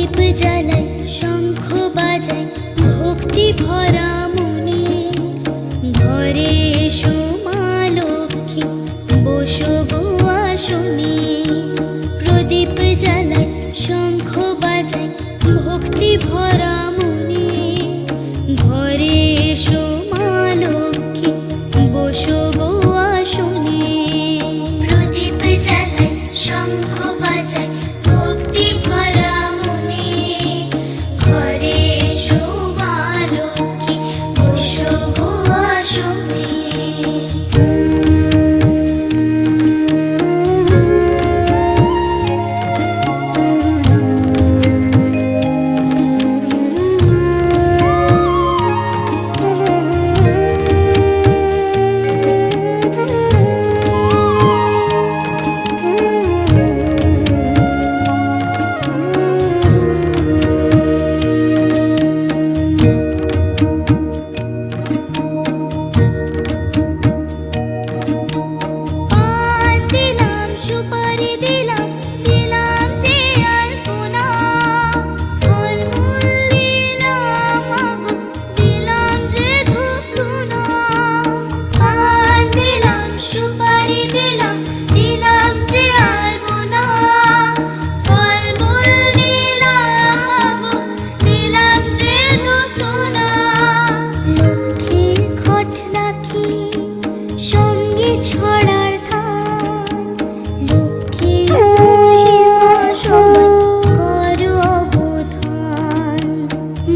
প্রদীপ জ্বালাই শঙ্খ বাজাই ভক্তি ভরা মনে। ঘরে এসো মা লক্ষ্মী বসো গো আসনে। প্রদীপ জ্বালাই শঙ্খ বাজাই ভক্তি ভরা মনে। ঘরে এসো মা লক্ষ্মী বসো গো আসনে। প্রদীপ জ্বালাই শঙ্খ বাজাই ভক্তি ভরা মনে। ঘরে এসো মা লক্ষ্মী বসো গো আসনে। ছড়ার ধান লক্ষ্মীর মহিমা সবাই করো অবধান।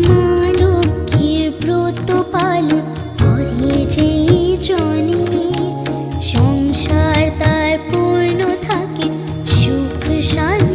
মা লক্ষ্মীর ব্রত পালন করে যেই জনে। সংসার তার পূর্ণ থাকে সুখ শান্তি